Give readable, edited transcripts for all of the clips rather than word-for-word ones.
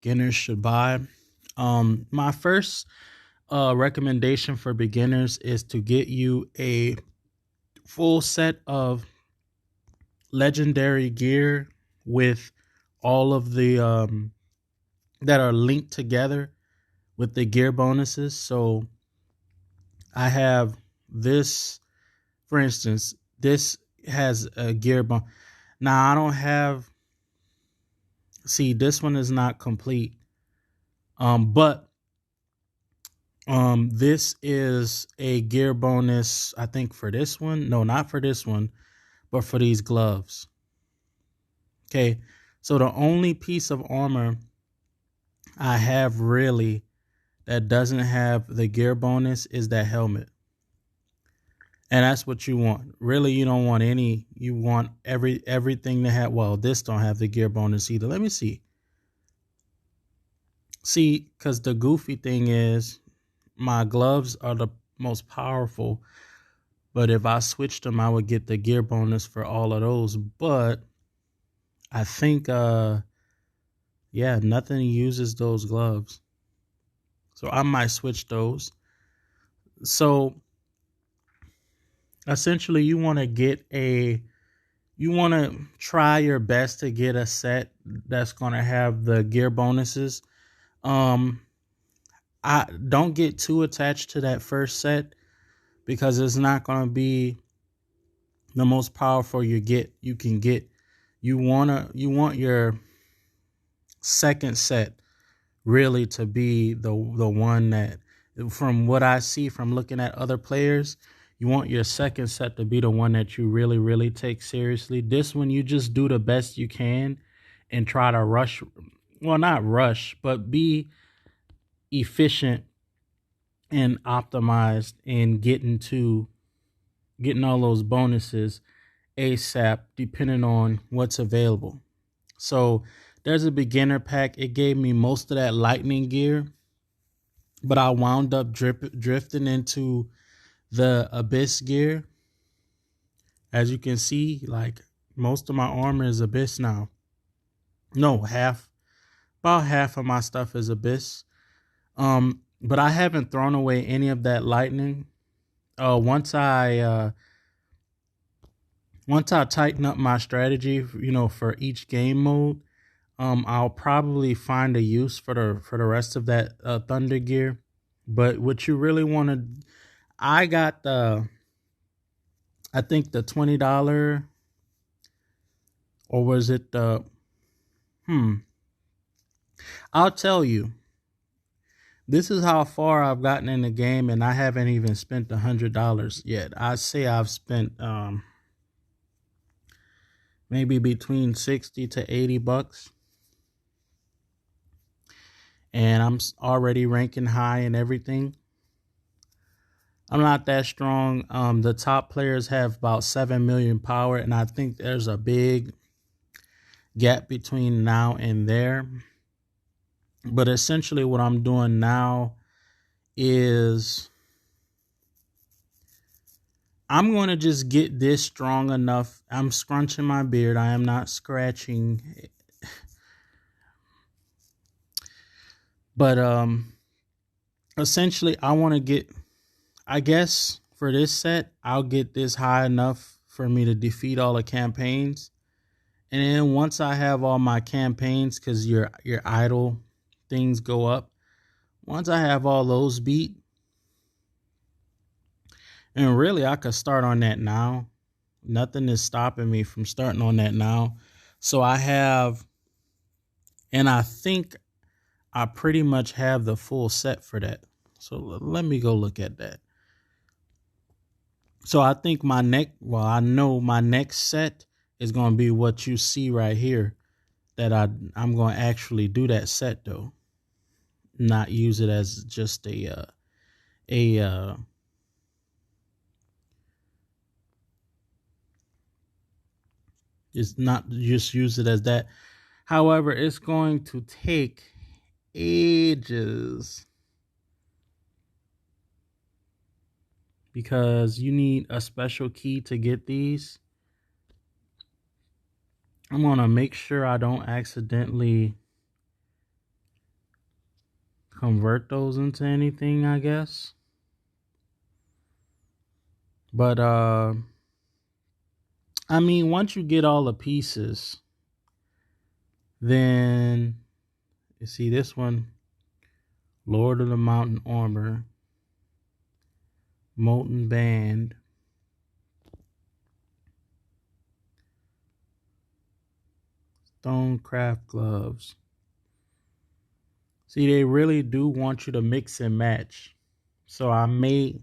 beginners should buy. My first recommendation for beginners is to get you a full set of legendary gear with all of the that are linked together with the gear bonuses. So I have this, for instance, this has a gear bonus. Now I don't have, see, this one is not complete. But this is a gear bonus, I think, for this one. No, not for this one, but for these gloves. Okay, so the only piece of armor I have really that doesn't have the gear bonus is that helmet. And that's what you want. Really, you don't want any. You want everything to have. Well, this don't have the gear bonus either. Let me see. See, because the goofy thing is my gloves are the most powerful. But if I switched them, I would get the gear bonus for all of those. But I think, yeah, nothing uses those gloves. So I might switch those. So essentially, you want to try your best to get a set that's going to have the gear bonuses. I don't get too attached to that first set because it's not going to be the most powerful you can get. You want your second set really to be the one that, from what I see from looking at other players, you want your second set to be the one that you really, really take seriously. This one, you just do the best you can and try to rush. Well, not rush, but be efficient and optimized in getting all those bonuses ASAP, depending on what's available. So there's a beginner pack. It gave me most of that lightning gear, but I wound up drifting into the abyss gear. As you can see, like, most of my armor is abyss now. No, about half of my stuff is abyss. But I haven't thrown away any of that lightning. Once I tighten up my strategy, for each game mode, I'll probably find a use for the rest of that thunder gear. But what you really want to, I got I think the $20, or was it the, I'll tell you. This is how far I've gotten in the game, and I haven't even spent $100 yet. I say I've spent maybe between 60 to 80 bucks. And I'm already ranking high and everything. I'm not that strong. The top players have about 7 million power, and I think there's a big gap between now and there. But essentially what I'm doing now is I'm going to just get this strong enough. I'm scrunching my beard. I am not scratching. But essentially I want to get, I guess for this set, I'll get this high enough for me to defeat all the campaigns. And then once I have all my campaigns, because your idle things go up. Once I have all those beat, and really I could start on that now. Nothing is stopping me from starting on that now. So I have, and I think I pretty much have the full set for that. So let me go look at that. So I think I know my next set is going to be what you see right here. That I'm going to actually do that set though. Not use it as just it's not just use it as that. However, it's going to take ages because you need a special key to get these. I'm going to make sure I don't accidentally convert those into anything, I guess. But I mean, once you get all the pieces, then you see this one, Lord of the Mountain Armor, Molten Band, Stonecraft Gloves. See, they really do want you to mix and match. So I may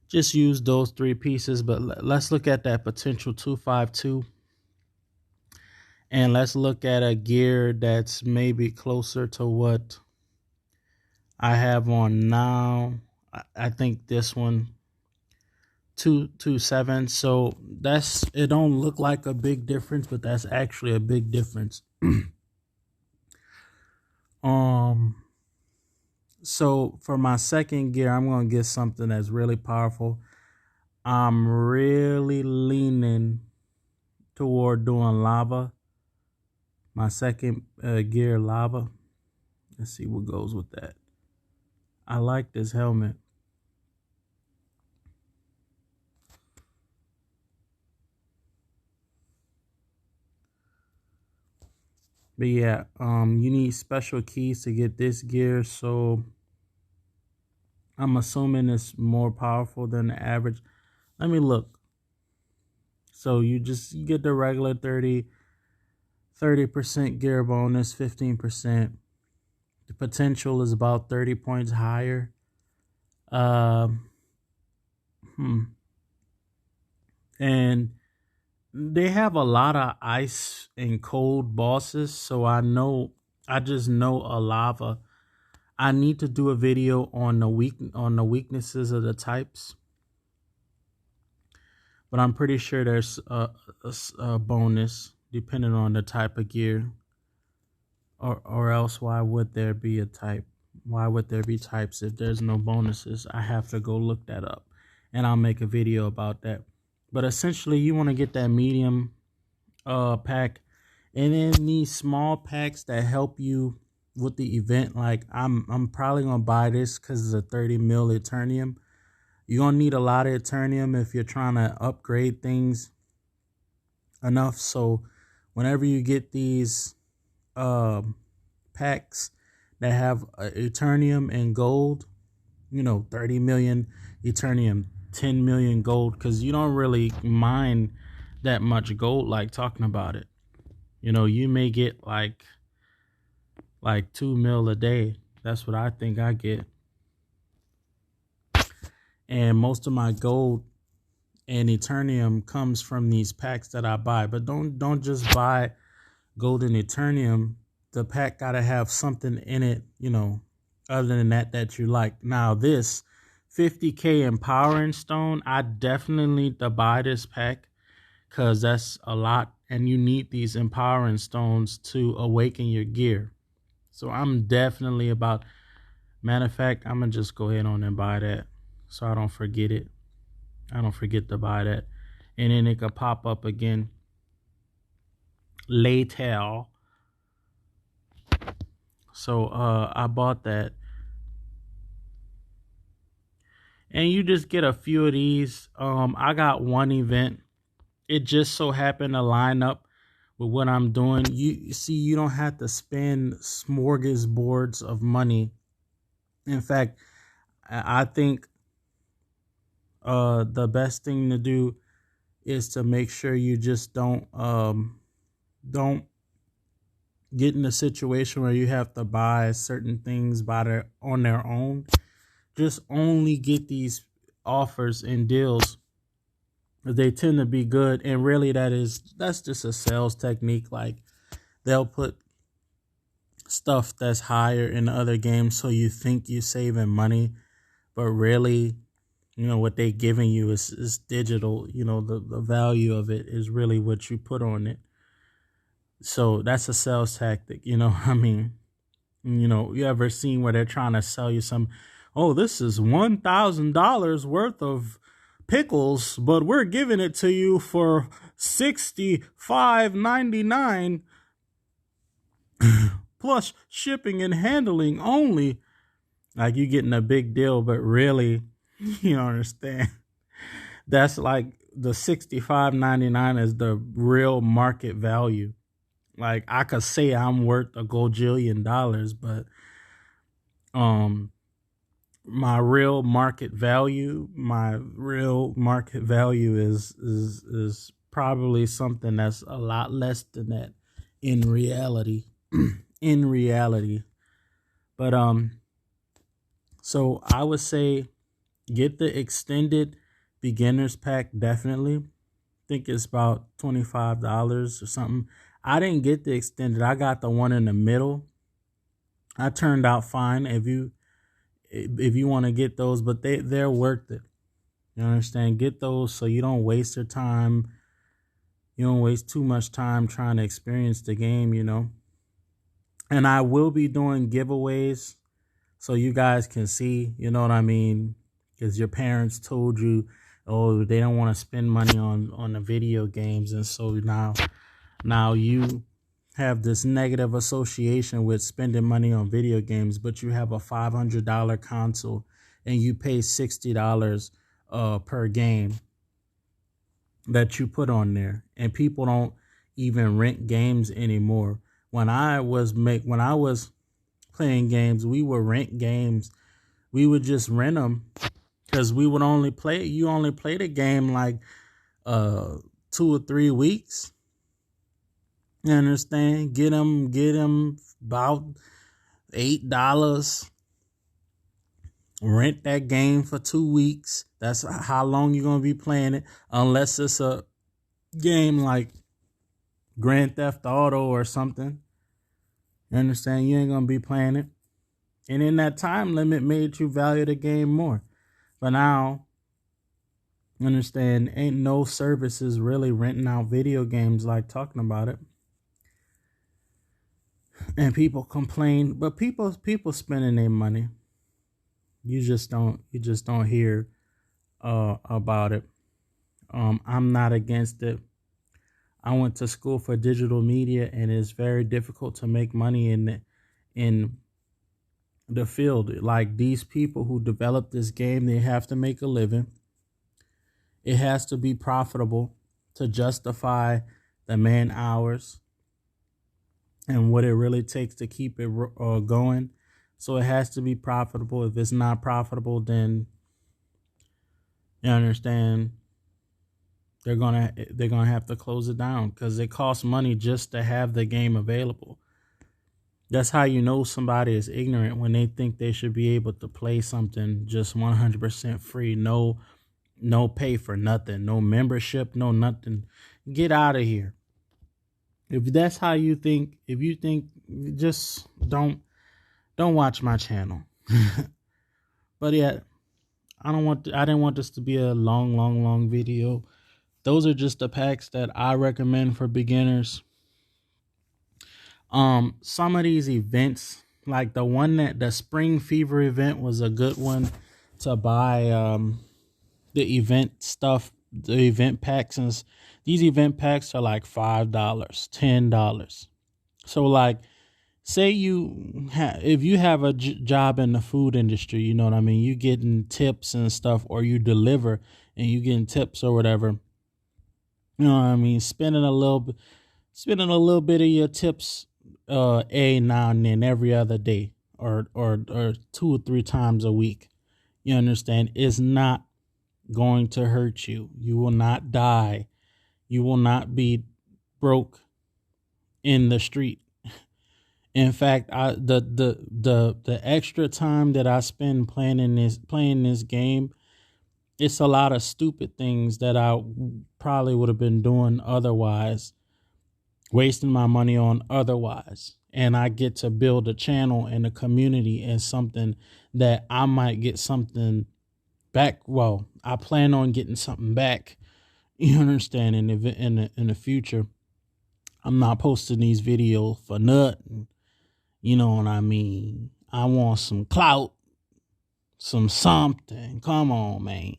just use those three pieces, but let's look at that potential 252. And let's look at a gear that's maybe closer to what I have on now. I think this one, 227. So it don't look like a big difference, but that's actually a big difference. So for my second gear, I'm going to get something that's really powerful. I'm really leaning toward doing lava. My second gear, lava. Let's see what goes with that. I like this helmet. But yeah, you need special keys to get this gear, so I'm assuming it's more powerful than the average. Let me look. So you get the regular 30% gear bonus, 15%. The potential is about 30 points higher. And they have a lot of ice and cold bosses, so I just know a lava. I need to do a video on the weaknesses of the types, but I'm pretty sure there's a bonus depending on the type of gear, or else why would there be a type? Why would there be types if there's no bonuses? I have to go look that up, and I'll make a video about that. But essentially, you want to get that medium pack, and then these small packs that help you with the event. Like I'm probably gonna buy this because it's a 30 mil Eternium. You're gonna need a lot of Eternium if you're trying to upgrade things enough. So whenever you get these packs that have Eternium and gold, 30 million Eternium, 10 million gold, because you don't really mine that much gold like talking about it. You may get like 2 mil a day. That's what I think I get. And most of my gold and Eternium comes from these packs that I buy. But don't just buy gold and Eternium. The pack gotta have something in it, other than that you like. Now this 50k empowering stone, I definitely need to buy this pack because that's a lot, and you need these empowering stones to awaken your gear. So I'm definitely about. Matter of fact, I'm gonna just go ahead on and buy that so I don't forget it. I don't forget to buy that, and then it could pop up again later. So I bought that, and you just get a few of these. I got one event. It just so happened to line up with what I'm doing. You see, you don't have to spend smorgasbords of money. In fact, I think the best thing to do is to make sure you just don't get in a situation where you have to buy certain things on their own. Just only get these offers and deals. They tend to be good, and really that's just a sales technique. Like they'll put stuff that's higher in other games so you think you're saving money, but really, what they giving you is digital. The value of it is really what you put on it. So that's a sales tactic. I mean, you ever seen where they're trying to sell you some, oh, this is $1,000 worth of pickles, but we're giving it to you for $65.99. plus shipping and handling only. Like you getting a big deal, but really, you don't understand. That's like the $65.99 is the real market value. Like I could say I'm worth a gajillion dollars, but my real market value, is probably something that's a lot less than that in reality. In reality. But so I would say get the extended beginners pack definitely. I think it's about $25 or something. I didn't get the extended. I got the one in the middle. I turned out fine. If you want to get those, but they're worth it. You understand? Get those so you don't waste your time. You don't waste too much time trying to experience the game, And I will be doing giveaways so you guys can see, you know what I mean? Because your parents told you, oh, they don't want to spend money on the video games. And so now you have this negative association with spending money on video games, but you have a $500 console and you pay $60 per game that you put on there. And people don't even rent games anymore. When I was playing games, we would rent games. We would just rent them because we would only play. You only play the game like 2 or 3 weeks. You understand? Get them about $8. Rent that game for 2 weeks. That's how long you're gonna be playing it, unless it's a game like Grand Theft Auto or something. You understand? You ain't gonna be playing it. And in that time limit made you value the game more. But now, understand, ain't no services really renting out video games like talking about it. And people complain, but people spending their money. You just don't hear about it. I'm not against it. I went to school for digital media, and it's very difficult to make money in the field. Like these people who develop this game, they have to make a living. It has to be profitable to justify the man hours and what it really takes to keep it going. So it has to be profitable. If it's not profitable, then you understand they're gonna have to close it down because it costs money just to have the game available. That's how you know somebody is ignorant, when they think they should be able to play something just 100% free, no pay for nothing, no membership, no nothing. Get out of here. If that's how you think, just don't watch my channel. But yeah, I didn't want this to be a long video. Those are just the packs that I recommend for beginners. Some of these events, like the Spring Fever event was a good one to buy. The event stuff, the event packs, and these event packs are like $5, $10. So like, say if you have a job in the food industry, you know what I mean, you getting tips and stuff, or you deliver and you getting tips or whatever. You know what I mean? Spending a little bit of your tips, now and then, every other day, or 2 or 3 times a week. You understand? Is not going to hurt you. You will not die. You will not be broke in the street. In fact, the extra time that I spend playing this game, it's a lot of stupid things that I probably would have been doing otherwise, wasting my money on otherwise. And I get to build a channel and a community and something that I might get something back. Well, I plan on getting something back. You understand? In the future, I'm not posting these videos for nothing. You know what I mean? I want some clout, some something. Come on, man.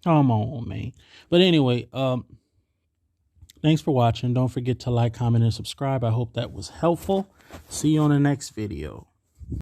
But anyway, thanks for watching. Don't forget to like, comment, and subscribe. I hope that was helpful. See you on the next video.